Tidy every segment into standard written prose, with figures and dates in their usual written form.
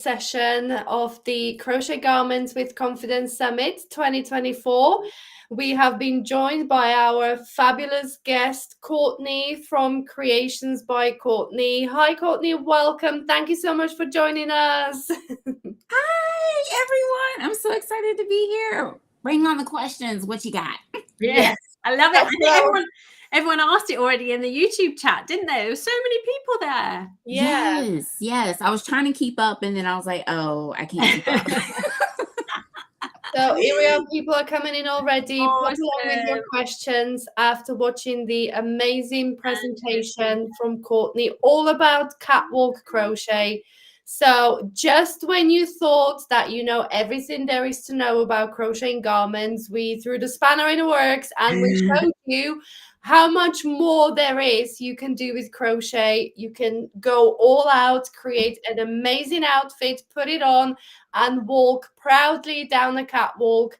session of the Crochet Garments with Confidence Summit 2024. We have been joined by our fabulous guest, Courtney from Creations by Courtney. Hi, Courtney, welcome. Thank you so much for joining us. Hi, everyone. I'm so excited to be here. Bring on the questions. What you got? Yes, I love it. I think everyone asked it already in the YouTube chat, didn't they? There were so many people there. Yes. I was trying to keep up, and then I was like, oh, I can't keep up. So here we are, people are coming in already. Awesome. Pop along with your questions after watching the amazing presentation from Courtney, all about catwalk crochet. So just when you thought that you know everything there is to know about crocheting garments, we threw the spanner in the works and we showed you how much more there is you can do with crochet. You can go all out, create an amazing outfit, put it on, and walk proudly down the catwalk,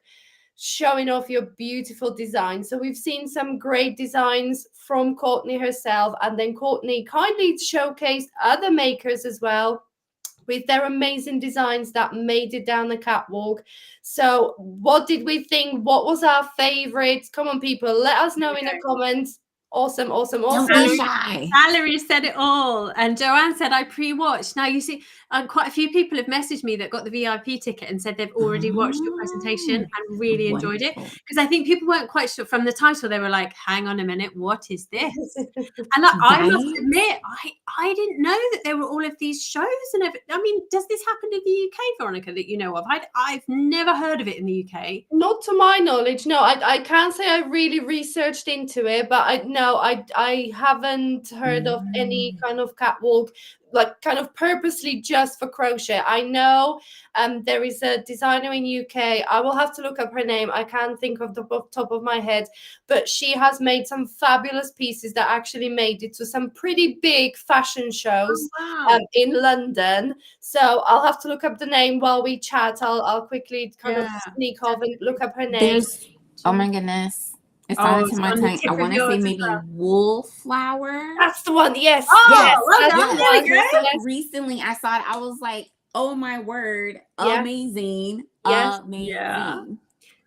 showing off your beautiful design. So we've seen some great designs from Courtney herself, and then Courtney kindly showcased other makers as well with their amazing designs that made it down the catwalk. So what did we think? What was our favorite? Come on, people, let us know in the comments. Awesome. Don't be shy. Valerie said it all, and Joanne said I pre-watched. Now you see, quite a few people have messaged me that got the VIP ticket and said they've already watched your presentation and really enjoyed it, because I think people weren't quite sure from the title. They were like, "Hang on a minute, what is this?" And I must admit, I didn't know that there were all of these shows and I mean, does this happen in the UK, Veronica, that you know of? I've never heard of it in the UK. Not to my knowledge, no. I can't say I really researched into it, but I haven't heard of any kind of catwalk, like kind of purposely just for crochet. I know there is a designer in UK. I will have to look up her name. I can't think of the top of my head, but she has made some fabulous pieces that actually made it to some pretty big fashion shows in London. So I'll have to look up the name while we chat. I'll quickly kind of sneak off and look up her name. Oh my goodness. It's on to my tongue. I want to say maybe wool flower. That's the one. Yes. Recently I saw it. I was like, oh my word. Amazing. Amazing.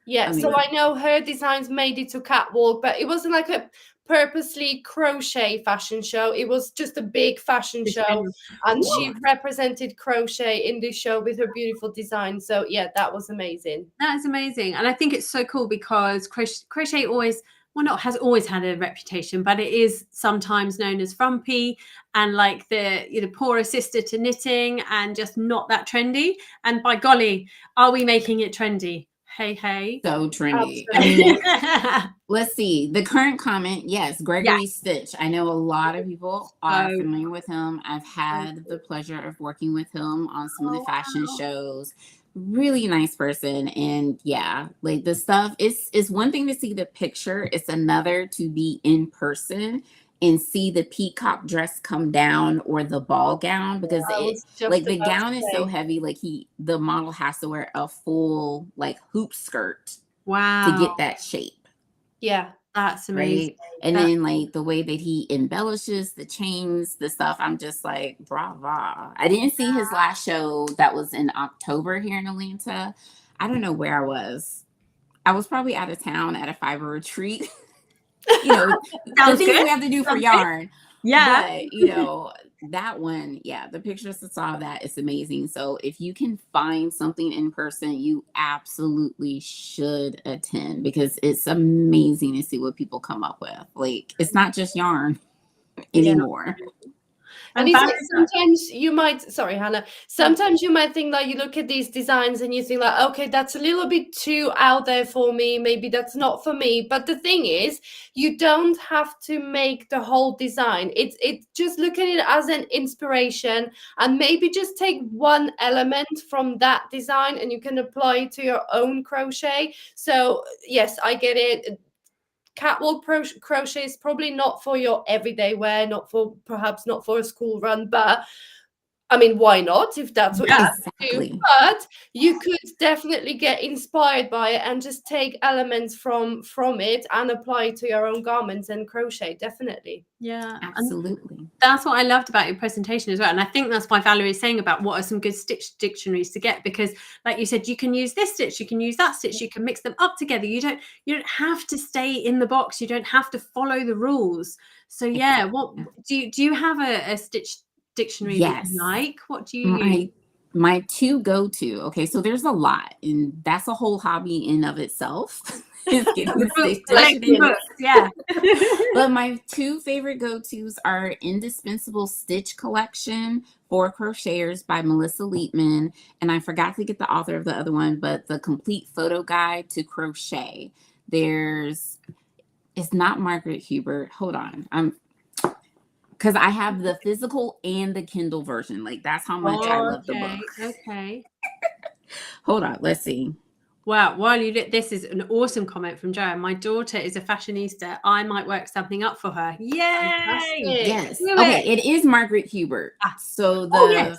Yeah. So I know her designs made it to catwalk, but it wasn't like a purposely crochet fashion show. It was just a big fashion show, and she represented crochet in this show with her beautiful design. So yeah, that was amazing. That's amazing. And I think it's so cool because crochet has always had a reputation, but it is sometimes known as frumpy and like the poorer sister to knitting and just not that trendy. And by golly, are we making it trendy? Hey. So trendy. I mean, let's see. The current comment, yes, Gregory Stitch. I know a lot of people are familiar with him. I've had the pleasure of working with him on some of the fashion shows. Really nice person. And yeah, like the stuff is one thing to see the picture. It's another to be in person and see the peacock dress come down or the ball gown, because the gown is so heavy. Like the model has to wear a full like hoop skirt to get that shape. Yeah, that's amazing. Right? And then like the way that he embellishes the chains, the stuff, I'm just like, brava. I didn't see his last show that was in October here in Atlanta. I don't know where I was. I was probably out of town at a fiber retreat. The things we have to do for yarn. But that one, the pictures I saw of that is amazing. So if you can find something in person, you absolutely should attend, because it's amazing to see what people come up with. Like, it's not just yarn anymore. And sometimes you might, sorry, Hannah, sometimes you might think like you look at these designs and you think like, okay, that's a little bit too out there for me. Maybe that's not for me. But the thing is, you don't have to make the whole design. It's just look at it as an inspiration and maybe just take one element from that design and you can apply it to your own crochet. So yes, I get it. Catwalk crochet is probably not for your everyday wear, perhaps not for a school run, but I mean, why not if that's what you want to do? Exactly. But you could definitely get inspired by it and just take elements from it and apply it to your own garments and crochet. Definitely. Yeah. Absolutely. That's what I loved about your presentation as well. And I think that's why Valerie is saying about what are some good stitch dictionaries to get, because like you said, you can use this stitch, you can use that stitch, you can mix them up together. You don't have to stay in the box. You don't have to follow the rules. So yeah, what do you have a stitch dictionary that you like? What do you use? My two go-to. Okay, so there's a lot, and that's a whole hobby in of itself. Is getting stitch dictionary. Yeah. But my two favorite go-tos are Indispensable Stitch Collection for Crocheters by Melissa Leitman, and I forgot to get the author of the other one, but the Complete Photo Guide to Crochet. It's not Margaret Hubert. Hold on, because I have the physical and the Kindle version. Like, that's how much I love the book. Okay. Hold on, let's see. Wow, while you look, this is an awesome comment from Joanne. My daughter is a fashionista. I might work something up for her. Yay! Yes. Okay, it is Margaret Hubert. So the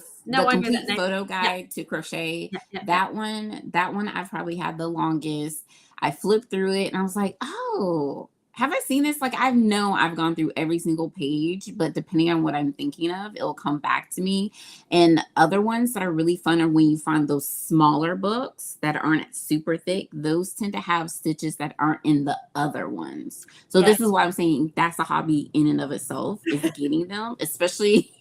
Complete Photo Guide to Crochet, that one I've probably had the longest. I flipped through it and I was like, oh, have I seen this? Like, I've gone through every single page, but depending on what I'm thinking of, it'll come back to me. And other ones that are really fun are when you find those smaller books that aren't super thick. Those tend to have stitches that aren't in the other ones. So this is why I'm saying that's a hobby in and of itself, is getting them, especially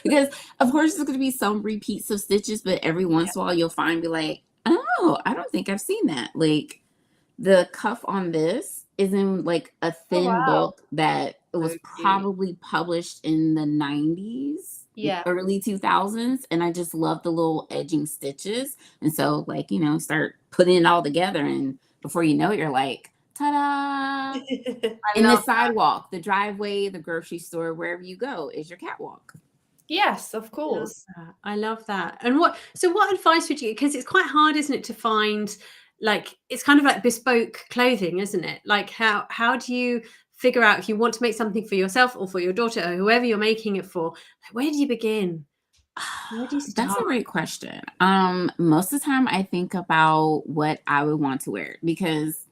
because of course there's going to be some repeats of stitches, but every once in a while you'll be like, oh, I don't think I've seen that. Like, the cuff on this is in like a thin book that was probably published in the 90s, early 2000s. And I just love the little edging stitches. And so, like, start putting it all together. And before you know it, you're like, ta-da! In the sidewalk, the driveway, the grocery store, wherever you go is your catwalk. Yes, of course. I love that. And what advice would you, because it's quite hard, isn't it, to find, like, it's kind of like bespoke clothing, isn't it? Like, how do you figure out if you want to make something for yourself or for your daughter or whoever you're making it for? Like, where do you begin? Where do you start? That's a great question. Most of the time I think about what I would want to wear, because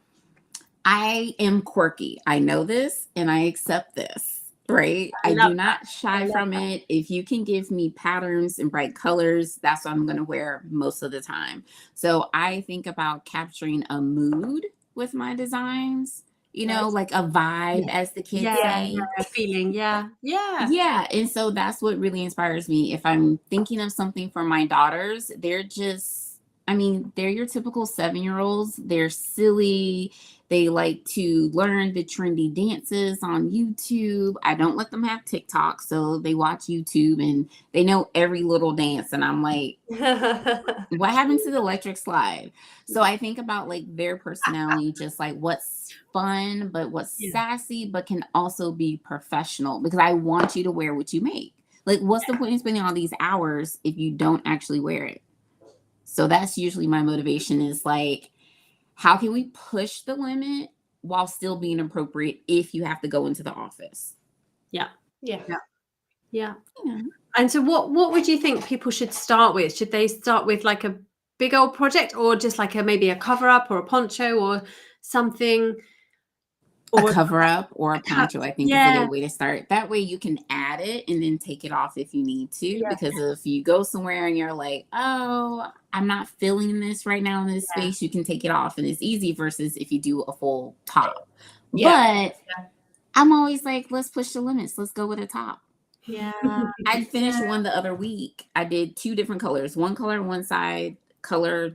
I am quirky. I know this and I accept this. Right. I do not shy from it. If you can give me patterns and bright colors, that's what I'm going to wear most of the time. So I think about capturing a mood with my designs, like a vibe, as the kids say. A feeling. Yeah. And so that's what really inspires me. If I'm thinking of something for my daughters, they're your typical 7-year-olds. They're silly. They like to learn the trendy dances on YouTube. I don't let them have TikTok, so they watch YouTube and they know every little dance. And I'm like, what happened to the electric slide? So I think about like their personality, just like what's fun, but what's sassy, but can also be professional, because I want you to wear what you make. Like, what's the point of spending all these hours if you don't actually wear it? So that's usually my motivation, is like, how can we push the limit while still being appropriate if you have to go into the office? Yeah. And so what would you think people should start with? Should they start with like a big old project, or just like maybe a cover up or a poncho or something? Or a cover up or a poncho, I think, is a good way to start. That way you can add it and then take it off if you need to. Because if you go somewhere and you're like, oh, I'm not feeling this right now in this space, you can take it off and it's easy, versus if you do a full top. But I'm always like, let's push the limits. Let's go with a top. I finished one the other week. I did 2 different colors, one color on one side,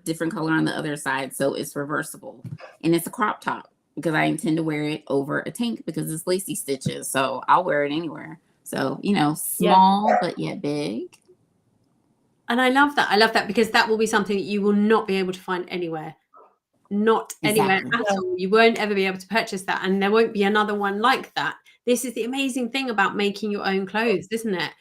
different color on the other side. So it's reversible and it's a crop top, because I intend to wear it over a tank because it's lacy stitches. So I'll wear it anywhere. So, small, but yet big. And I love that. I love that, because that will be something that you will not be able to find anywhere. Not anywhere at all. You won't ever be able to purchase that. And there won't be another one like that. This is the amazing thing about making your own clothes, isn't it?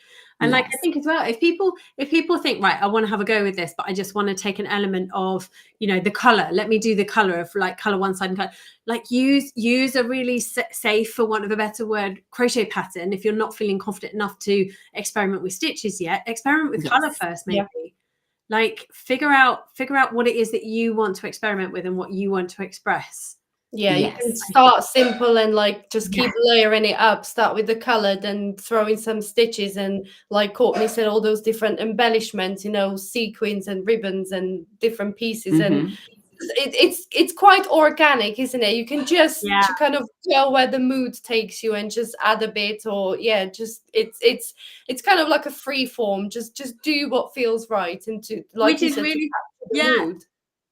And like, I think as well, if people think, right, I want to have a go with this, but I just want to take an element of, you know, the color, let me do the color of like color one side and color, like use a really safe, for want of a better word, crochet pattern. If you're not feeling confident enough to experiment with stitches yet, experiment with color first, maybe. Like figure out what it is that you want to experiment with and what you want to express. Yeah, you can start simple and like just keep layering it up. Start with the color, then throw in some stitches, and like Courtney said, all those different embellishments, you know, sequins and ribbons and different pieces. And it's quite organic, isn't it? You can just kind of go where the mood takes you and just add a bit, or just it's kind of like a free form. Just do what feels right, and to like, which you is said, really mood.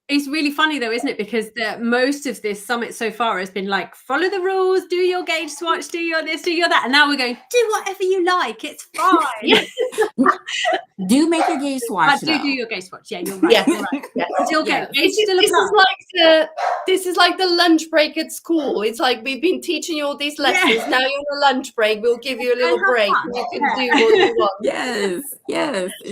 It's really funny though, isn't it? Because most of this summit so far has been like, follow the rules, do your gauge swatch, do your this, do your that. And now we're going, do whatever you like. It's fine. Do make your gauge swatch. Do your gauge swatch. Yeah, you're right. You're right. Still go. This is like the lunch break at school. It's like, we've been teaching you all these lessons. Now you're on a lunch break. We'll give you a little break. And you can do what you want. Yes.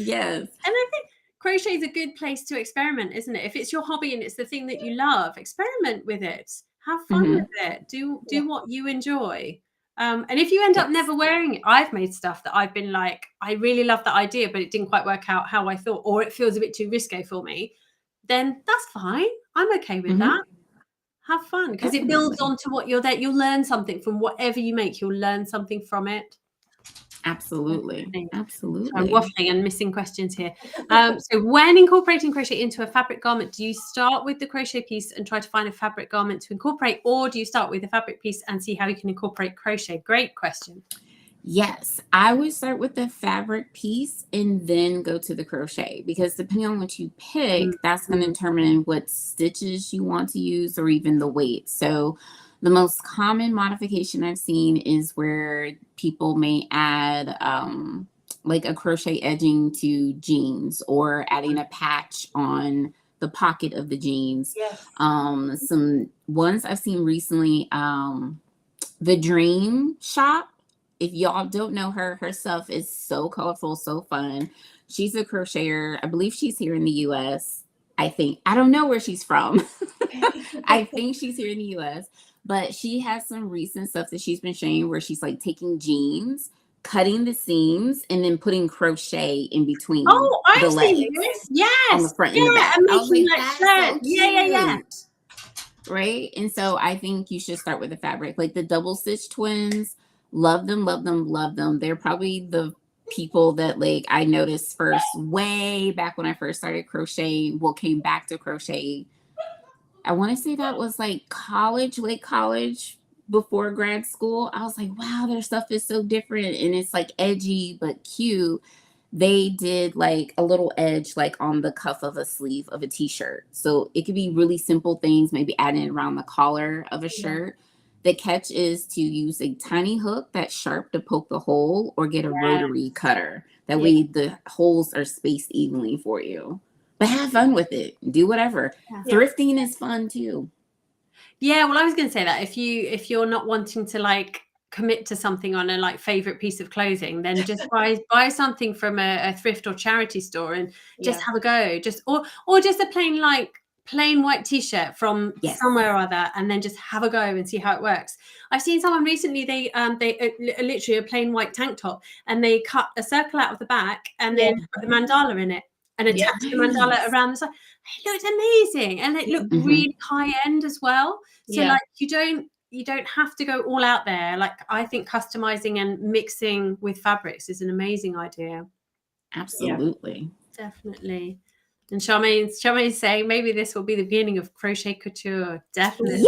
And I think crochet is a good place to experiment, isn't it? If it's your hobby and it's the thing that you love, experiment with it. Have fun with it. Do what you enjoy. And if you end up never wearing it, I've made stuff that I've been like, I really love that idea, but it didn't quite work out how I thought, or it feels a bit too risque for me, then that's fine. I'm okay with that. Have fun, because it builds onto what you're there. You'll learn something from whatever you make. You'll learn something from it. Absolutely. So I'm waffling and missing questions here. So when incorporating crochet into a fabric garment, do you start with the crochet piece and try to find a fabric garment to incorporate, or do you start with a fabric piece and see how you can incorporate crochet? Great question. Yes, I would start with the fabric piece and then go to the crochet, because depending on what you pick, that's going to determine what stitches you want to use, or even the weight. So the most common modification I've seen is where people may add like a crochet edging to jeans, or adding a patch on the pocket of the jeans. Some ones I've seen recently, the Dream Shop. If y'all don't know her, her stuff is so colorful, so fun. She's a crocheter. I believe she's here in the US. I don't know where she's from. I think she's here in the US. But she has some recent stuff that she's been showing where she's like taking jeans, cutting the seams, and then putting crochet in between the legs. Yes. On the front and the back. And making that so yeah. Right? And so I think you should start with the fabric. Like the double stitch twins. Love them, love them, love them. They're probably the people that like I noticed first way back when I first started crochet. Came back to crochet. I want to say that was like late college, before grad school. I was like, wow, their stuff is so different, and it's like edgy but cute. They did like a little edge like on the cuff of a sleeve of a t-shirt. So it could be really simple things, maybe adding it around the collar of a shirt. The catch is to use a tiny hook that's sharp to poke the hole, or get a rotary cutter. That way the holes are spaced evenly for you. But have fun with it. Do whatever. Thrifting is fun too. Yeah, well, I was going to say that if you're not wanting to like commit to something on a like favorite piece of clothing, then just buy something from a thrift or charity store and just have a go. Just or just a plain white t-shirt from somewhere or other, and then just have a go and see how it works. I've seen someone recently, they literally a plain white tank top, and they cut a circle out of the back and then put a mandala in it and attached the mandala around the side. It looked amazing, and it looked really high end as well. So like you don't have to go all out there. Like I think customizing and mixing with fabrics is an amazing idea. Absolutely. Definitely. And Charmaine's saying maybe this will be the beginning of crochet couture. Definitely.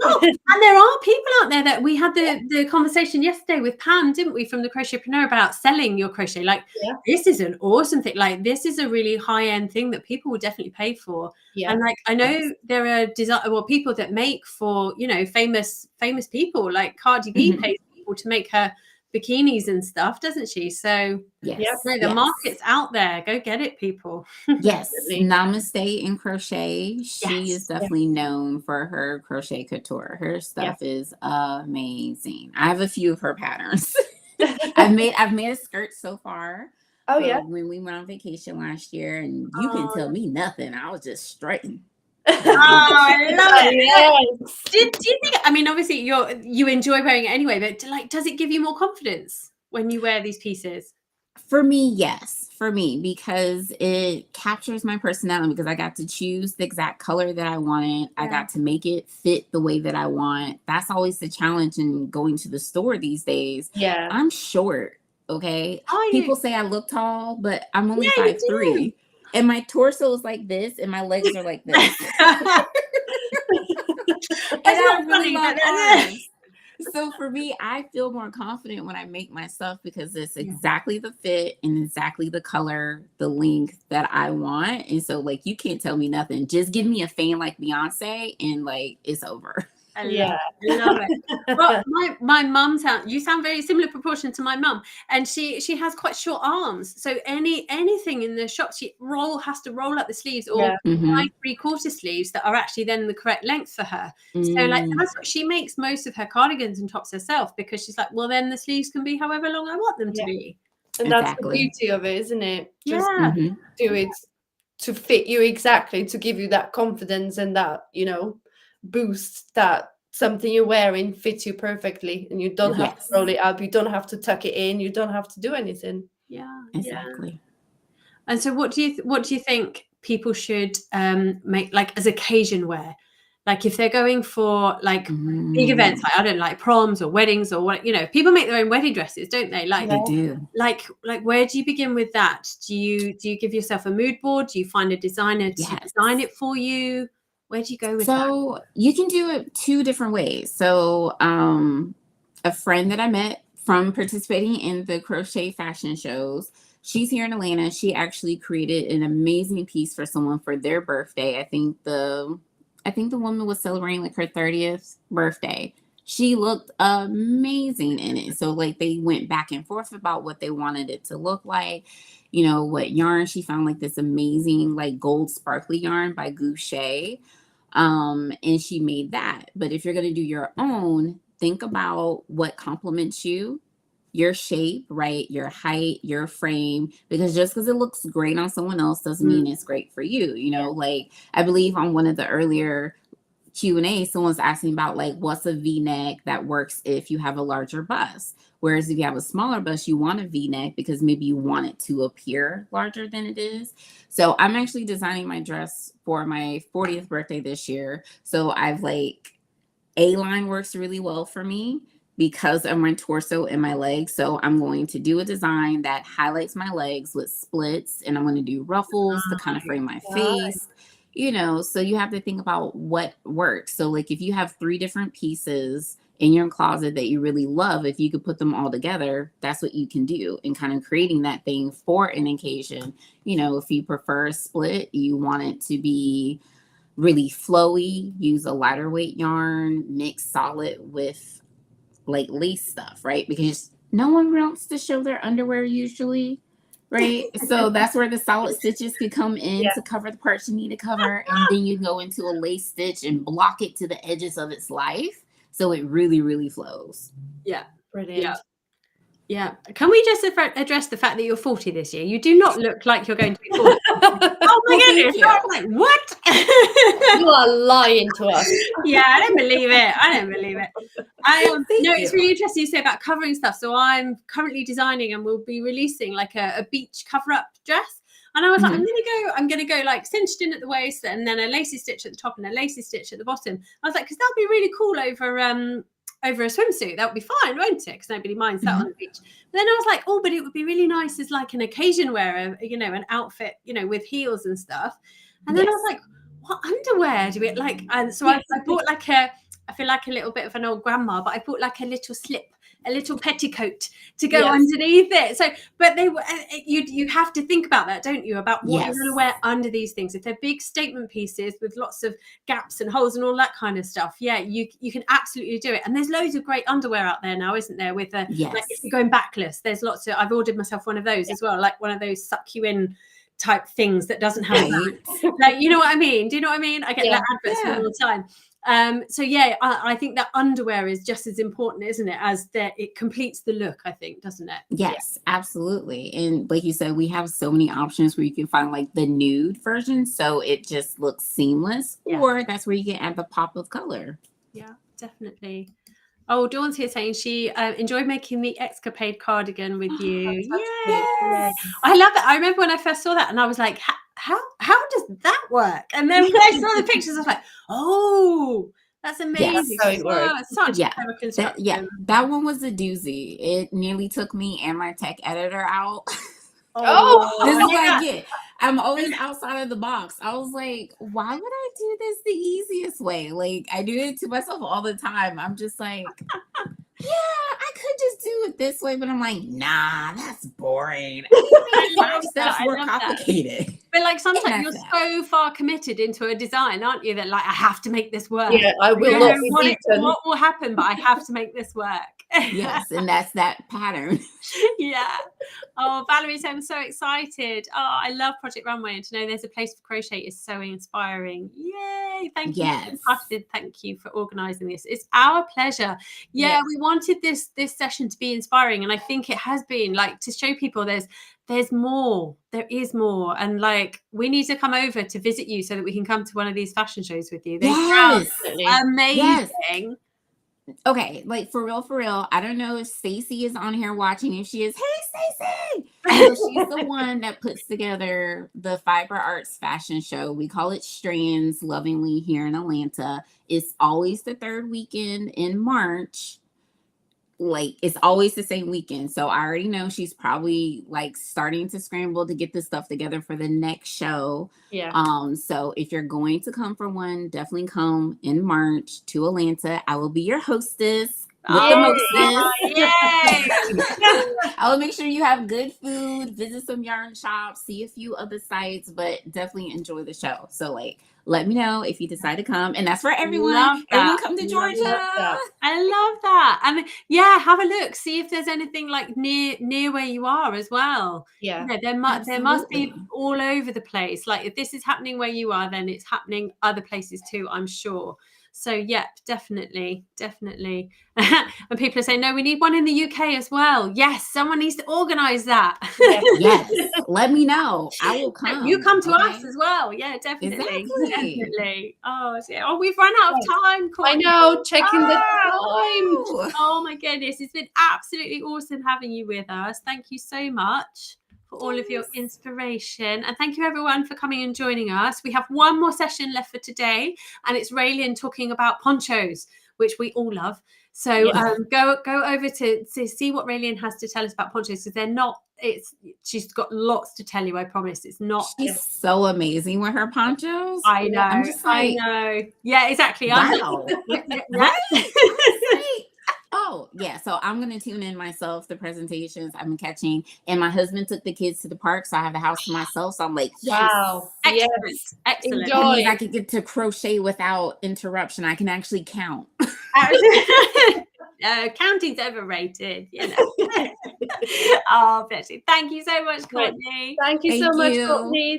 Oh, and there are people out there that we had the conversation yesterday with Pam, didn't we, from the Crochetpreneur, about selling your crochet. Like this is an awesome thing. Like this is a really high end thing that people will definitely pay for. And like I know there are people that make for, you know, famous people, like Cardi B pays people to make her bikinis and stuff, doesn't she? So the market's out there. Go get it, people. Yes. Namaste in crochet. She is definitely known for her crochet couture. Her stuff is amazing. I have a few of her patterns. I've made a skirt so far. Oh, For yeah. when we went on vacation last year, and you can Oh, tell me nothing. I was just strutting. I love it. Yes. Do you think? I mean, obviously, you enjoy wearing it anyway, but like, does it give you more confidence when you wear these pieces? For me, yes. For me, because it captures my personality, because I got to choose the exact color that I wanted. I Yeah. got to make it fit the way that I want. That's always the challenge in going to the store these days. Yeah. I'm short, okay? Are you? People say I look tall, but I'm only Yeah, you 5'3". And my torso is like this, and my legs are like this. And I really love arms. So for me, I feel more confident when I make my stuff because it's exactly the fit and exactly the color, the length that I want. And so like, you can't tell me nothing. Just give me a fan like Beyonce and like, it's over. I love it. Well, my mum you sound very similar proportion to my mum, and she has quite short arms. So anything in the shop, she has to roll up the sleeves or buy 3/4 sleeves that are actually then the correct length for her. So like that's what she makes most of her cardigans and tops herself, because she's like, well, then the sleeves can be however long I want them to be. And that's the beauty of it, isn't it? Just do it to fit you exactly, to give you that confidence and that, boost, that something you're wearing fits you perfectly, and you don't have to roll it up, you don't have to tuck it in, you don't have to do anything. Exactly. And so what do you think people should make like as occasion wear? Like if they're going for like big events, like I don't know, like proms or weddings or what, people make their own wedding dresses, don't they? Like they do. Like where do you begin with that? Do you give yourself a mood board? Do you find a designer to design it for you? Where do you go with that? So you can do it 2 different ways. So a friend that I met from participating in the crochet fashion shows, she's here in Atlanta. She actually created an amazing piece for someone for their birthday. I think the woman was celebrating like her 30th birthday. She looked amazing in it. So like they went back and forth about what they wanted it to look like, what yarn. She found like this amazing like gold sparkly yarn by Goucher. And she made that. But if you're going to do your own, think about what complements you, your shape, right? Your height, your frame, because just because it looks great on someone else doesn't mean it's great for you. Like I believe on one of the earlier Q&A, someone's asking about like, what's a V-neck that works if you have a larger bust? Whereas if you have a smaller bust, you want a V-neck because maybe you want it to appear larger than it is. So I'm actually designing my dress for my 40th birthday this year. So I've like, A-line works really well for me because of my torso and my legs. So I'm going to do a design that highlights my legs with splits, and I'm going to do ruffles to kind of frame my face. So you have to think about what works. So like if you have 3 different pieces in your closet that you really love, if you could put them all together, that's what you can do, and kind of creating that thing for an occasion. If you prefer a split, you want it to be really flowy, use a lighter weight yarn, mix solid with like lace stuff, right? Because no one wants to show their underwear usually, right? So that's where the solid stitches could come in to cover the parts you need to cover. And then you go into a lace stitch and block it to the edges of its life. So it really, really flows. Yeah. Brilliant. Yeah. Can we just address the fact that you're 40 this year? You do not look like you're going to be 40. Oh my goodness. I was like, what? You are lying to us. Yeah, I don't believe it. No, it's really interesting you say about covering stuff. So I'm currently designing and we'll be releasing like a beach cover-up dress. And I was like, I'm gonna go like cinched in at the waist and then a lacy stitch at the top and a lacy stitch at the bottom. I was like, because that'll be really cool over a swimsuit. That would be fine, won't it? Because nobody minds that on the beach. But then I was like, oh, but it would be really nice as like an occasion wear, an outfit, with heels and stuff. And then I was like, what underwear do we like? And so I bought like I feel like a little bit of an old grandma, but I bought like a little slip, a little petticoat to go underneath it. So, but they were, you have to think about that, don't you? About what you're going to wear under these things. If they're big statement pieces with lots of gaps and holes and all that kind of stuff, you can absolutely do it. And there's loads of great underwear out there now, isn't there? With like if you're going backless, there's lots of. I've ordered myself one of those as well, like one of those suck you in type things that doesn't have Right. like, you know what I mean? Do you know what I mean? I get Yeah. that adverts from all the time. So yeah, I think that underwear is just as important, isn't it, as that it completes the look, I think, doesn't it? Yes, absolutely. And like you said, we have so many options where you can find like the nude version, so it just looks seamless, Yeah. or that's where you can add the pop of color. Yeah, definitely. Oh, Dawn's here saying she enjoyed making the Escapade cardigan with you. Yes. I love it. I remember when I first saw that and I was like, how does that work? And then when I saw the pictures, I was like, oh, that's amazing. That's how it works. Oh, such Yeah, a clever construction. that one was a doozy. It nearly took me and my tech editor out. Oh, This is what I get. I'm always outside of the box. I was like, why would I do this the easiest way? Like, I do it to myself all the time. I'm just like, yeah, I could just do it this way, but I'm like, nah, that's boring. I mean, 5 steps more complicated. But like sometimes you're so far committed into a design, aren't you? That like, I have to make this work. yeah, I will not be beaten. What will happen, but I have to make this work. Yes, and that's that pattern. Yeah. Oh, Valerie said, I'm so excited. Oh, I love Project Runway, and to know there's a place for crochet is so inspiring. Yay. Thank you. Yes. Thank you for organizing this. It's our pleasure. Yeah, we wanted this session to be inspiring, and I think it has been, like, to show people there's more. There is more. And like, we need to come over to visit you so that we can come to one of these fashion shows with you. They sound amazing. Yes. Okay, like for real, I don't know if Stacy is on here watching. If she is, hey Stacy! So she's the one that puts together the Fiber Arts fashion show. We call it Strands lovingly here in Atlanta. It's always the third weekend in March. Like, it's always the same weekend. So I already know she's probably like starting to scramble to get this stuff together for the next show. Yeah. So if you're going to come for one, definitely come in March to Atlanta. I will be your hostess with the mostest. Yay! I will make sure you have good food, visit some yarn shops, see a few other sites, but definitely enjoy the show. So like, let me know if you decide to come. And that's for everyone. Everyone come to Georgia. I love that. And yeah, have a look. See if there's anything like near where you are as well. Yeah. There must be all over the place. Like, if this is happening where you are, then it's happening other places too, I'm sure. So yeah, definitely. And people are saying, no, we need one in the UK as well. Yes, someone needs to organize that. Yes, let me know. I will come. You come to us as well. Yeah, definitely. Exactly. Definitely. Oh, we've run out of time, Courtney. I know, checking the time. Oh my goodness, it's been absolutely awesome having you with us. Thank you so much for all of your inspiration, and thank you everyone for coming and joining us. We have one more session left for today, and it's Raylene talking about ponchos, which we all love. So go over to see what Raylene has to tell us about ponchos, because she's got lots to tell you, I promise. It's not. She's so amazing with her ponchos. I know. I'm just like, I know. Yeah, exactly. Wow. Right? Oh, yeah. So I'm going to tune in myself, the presentations I've been catching. And my husband took the kids to the park, so I have the house to myself. So I'm like, yes. Wow. Excellent. Enjoy. That means I can get to crochet without interruption. I can actually count. Counting's overrated, you know. Oh, bless you. Thank you so much, Courtney. Thank you so much, Courtney.